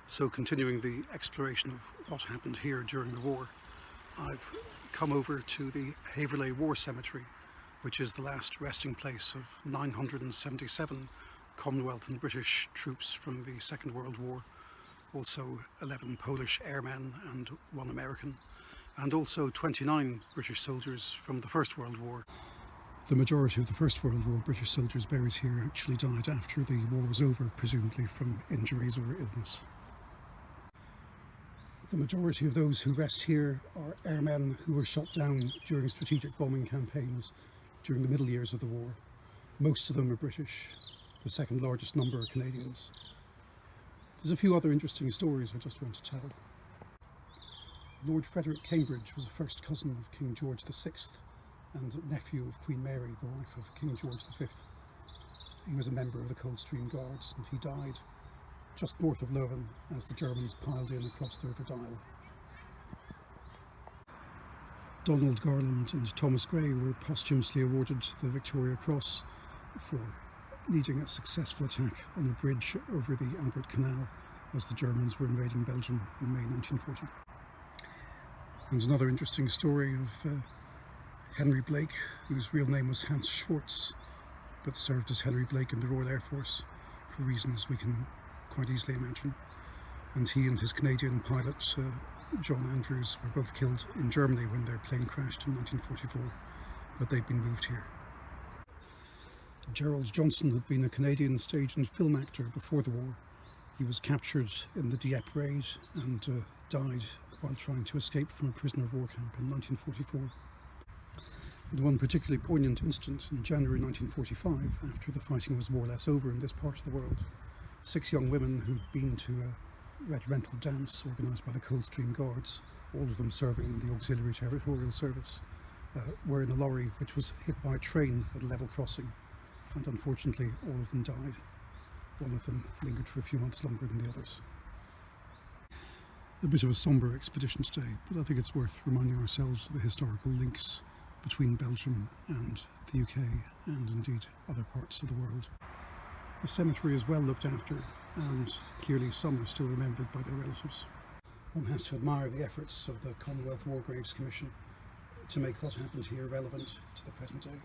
So continuing the exploration of what happened here during the war, I've come over to the Heverlee War Cemetery, which is the last resting place of 977 Commonwealth and British troops from the Second World War, also 11 Polish airmen and 1 American, and also 29 British soldiers from the First World War. The majority of the First World War British soldiers buried here actually died after the war was over, presumably from injuries or illness. The majority of those who rest here are airmen who were shot down during strategic bombing campaigns during the middle years of the war. Most of them are British, the second largest number are Canadians. There's a few other interesting stories I just want to tell. Lord Frederick Cambridge was a first cousin of King George VI and nephew of Queen Mary, the wife of King George V. He was a member of the Coldstream Guards and he died just north of Leuven as the Germans piled in across the River Dyle. Donald Garland and Thomas Gray were posthumously awarded the Victoria Cross for leading a successful attack on a bridge over the Albert Canal as the Germans were invading Belgium in May 1940. And another interesting story of Henry Blake, whose real name was Hans Schwartz, but served as Henry Blake in the Royal Air Force for reasons we can quite easily imagine. And he and his Canadian pilot, John Andrews, were both killed in Germany when their plane crashed in 1944, but they'd been moved here. Gerald Johnson had been a Canadian stage and film actor before the war. He was captured in the Dieppe raid and died while trying to escape from a prisoner of war camp in 1944. In one particularly poignant incident in January 1945, after the fighting was more or less over in this part of the world, 6 young women who'd been to a regimental dance organised by the Coldstream Guards, all of them serving in the Auxiliary Territorial Service, were in a lorry which was hit by a train at a level crossing, and unfortunately all of them died. One of them lingered for a few months longer than the others. A bit of a sombre expedition today, but I think it's worth reminding ourselves of the historical links between Belgium and the UK and indeed other parts of the world. The cemetery is well looked after and clearly some are still remembered by their relatives. One has to admire the efforts of the Commonwealth War Graves Commission to make what happened here relevant to the present day.